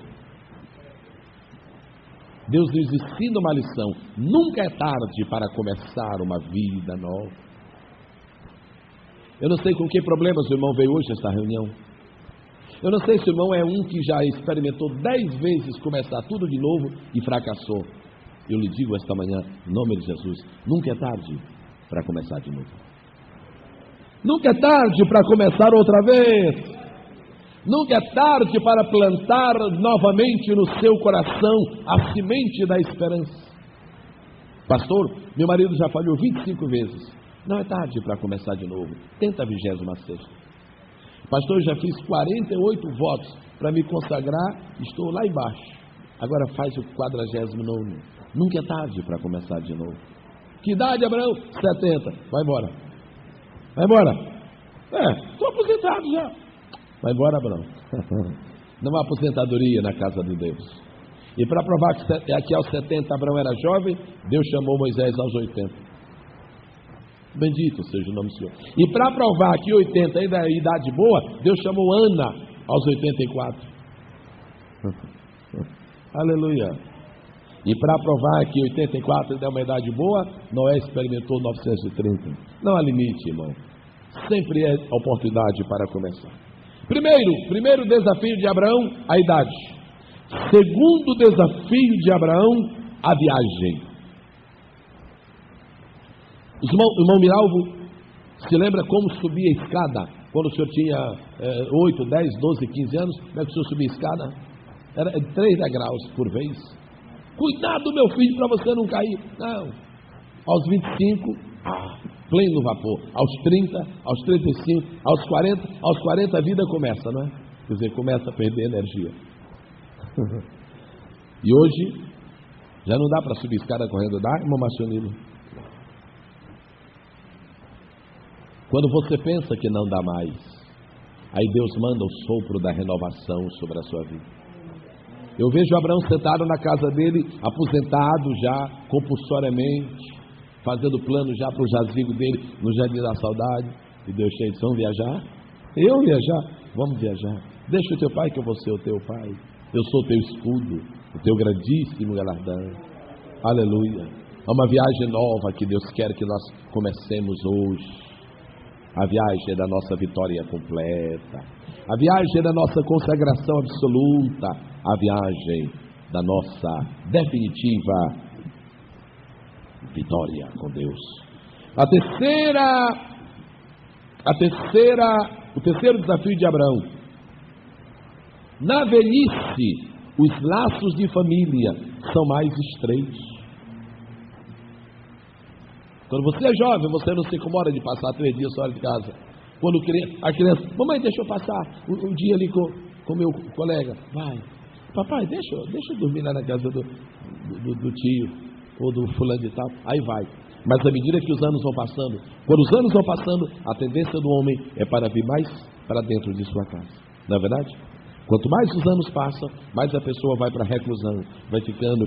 Deus nos ensina uma lição, nunca é tarde para começar uma vida nova. Eu não sei com que problemas o irmão veio hoje a esta reunião. Eu não sei se o irmão é um que já experimentou 10 vezes começar tudo de novo e fracassou. Eu lhe digo esta manhã, em nome de Jesus, nunca é tarde para começar de novo. Nunca é tarde para começar outra vez. Nunca é tarde para plantar novamente no seu coração a semente da esperança. Pastor, meu marido já falhou 25 vezes. Não é tarde para começar de novo. Tenta a 26ª. Pastor, eu já fiz 48 votos para me consagrar. Estou lá embaixo. Agora faz o 49º. Nunca é tarde para começar de novo. Que idade, Abraão? 70. Vai embora. Vai embora. Estou aposentado já. Vai embora, Abraão. Não há aposentadoria na casa de Deus. E para provar que aqui aos 70 Abraão era jovem, Deus chamou Moisés aos 80. Bendito seja o nome do Senhor. E para provar que 80 ainda é idade boa, Deus chamou Ana aos 84. Aleluia. E para provar que 84 ainda é uma idade boa, Noé experimentou 930. Não há limite, irmão. Sempre é oportunidade para começar. Primeiro desafio de Abraão, a idade. Segundo desafio de Abraão, a viagem. O irmão Miralvo se lembra como subia a escada? Quando o senhor tinha 8, 10, 12, 15 anos, como é que o senhor subia a escada? Era 3 degraus por vez. Cuidado, meu filho, para você não cair. Não. Aos 25, pleno vapor. Aos 30, aos 35, aos 40 a vida começa, não é? Quer dizer, começa a perder energia. E hoje, já não dá para subir escada correndo, dá, irmão Marcionino? Quando você pensa que não dá mais, aí Deus manda o sopro da renovação sobre a sua vida. Eu vejo Abraão sentado na casa dele, aposentado já, compulsoriamente, fazendo plano já para o jazigo dele, no Jardim da Saudade. E Deus cheio de: vamos viajar? Eu viajar? Vamos viajar. Deixa o teu pai que eu vou ser o teu pai. Eu sou o teu escudo, o teu grandíssimo galardão. Aleluia. É uma viagem nova que Deus quer que nós comecemos hoje. A viagem da nossa vitória completa. A viagem da nossa consagração absoluta. A viagem da nossa definitiva vitória com Deus. O terceiro desafio de Abraão. Na velhice, os laços de família são mais estreitos. Quando você é jovem, você não se incomoda de passar 3 dias fora de casa. Quando a criança: mamãe, deixa eu passar um dia ali com meu colega. Vai. Papai, deixa eu dormir lá na casa do tio ou do fulano de tal. Aí vai. Mas à medida que os anos vão passando, quando os anos vão passando, a tendência do homem é para vir mais para dentro de sua casa. Não é verdade? Quanto mais os anos passam, mais a pessoa vai para a reclusão, vai ficando.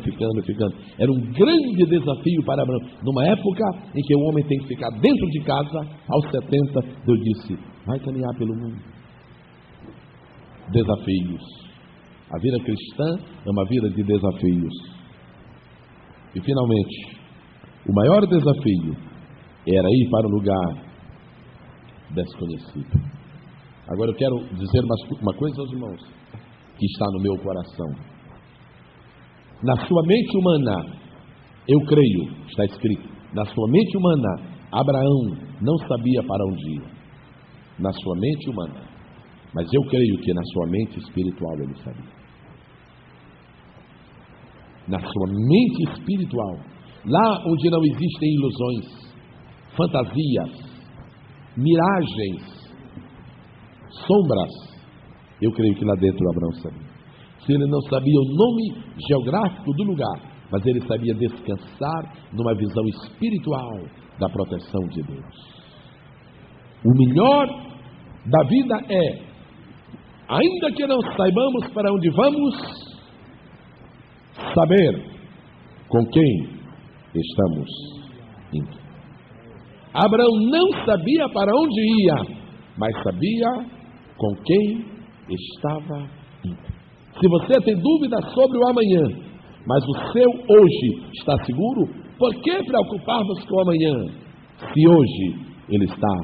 Era um grande desafio para Abraão. Numa época em que o homem tem que ficar dentro de casa, aos 70, Deus disse: vai caminhar pelo mundo. Desafios. A vida cristã é uma vida de desafios. E finalmente, o maior desafio era ir para um lugar desconhecido. Agora eu quero dizer uma coisa aos irmãos, que está no meu coração. Na sua mente humana, eu creio, está escrito, na sua mente humana, Abraão não sabia para onde ir. Na sua mente humana. Mas eu creio que na sua mente espiritual ele sabia. Na sua mente espiritual, lá onde não existem ilusões, fantasias, miragens, sombras, eu creio que lá dentro Abraão sabia. Se ele não sabia o nome geográfico do lugar, mas ele sabia descansar numa visão espiritual da proteção de Deus. O melhor da vida é, ainda que não saibamos para onde vamos, saber com quem estamos indo. Abraão não sabia para onde ia, mas sabia com quem estava indo. Se você tem dúvidas sobre o amanhã, mas o seu hoje está seguro, por que preocupar-nos com o amanhã? Se hoje ele está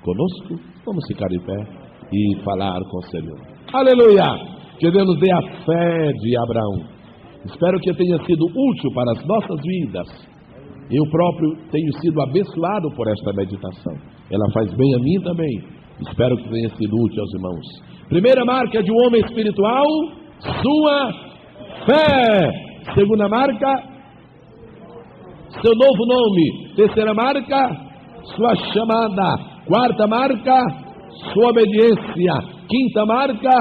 conosco, vamos ficar de pé e falar com o Senhor. Aleluia! Que Deus nos dê a fé de Abraão. Espero que tenha sido útil para as nossas vidas. Eu próprio tenho sido abençoado por esta meditação. Ela faz bem a mim também. Espero que tenha sido útil aos irmãos. Primeira marca de um homem espiritual, sua fé. Segunda marca, seu novo nome. Terceira marca, sua chamada. Quarta marca, sua obediência. Quinta marca,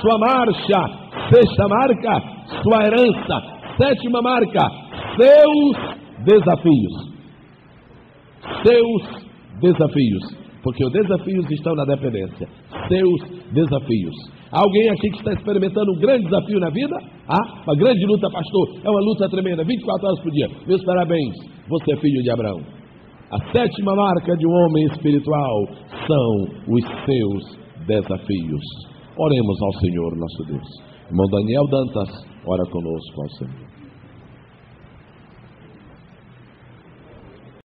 sua marcha. Sexta marca, sua herança. Sétima marca, seus desafios. Seus desafios. Porque os desafios estão na dependência. Seus desafios. Alguém aqui que está experimentando um grande desafio na vida? Uma grande luta, pastor. É uma luta tremenda, 24 horas por dia. Meus parabéns, você é filho de Abraão. A sétima marca de um homem espiritual são os seus desafios. Oremos ao Senhor nosso Deus. Irmão Daniel Dantas, ora conosco ao Senhor.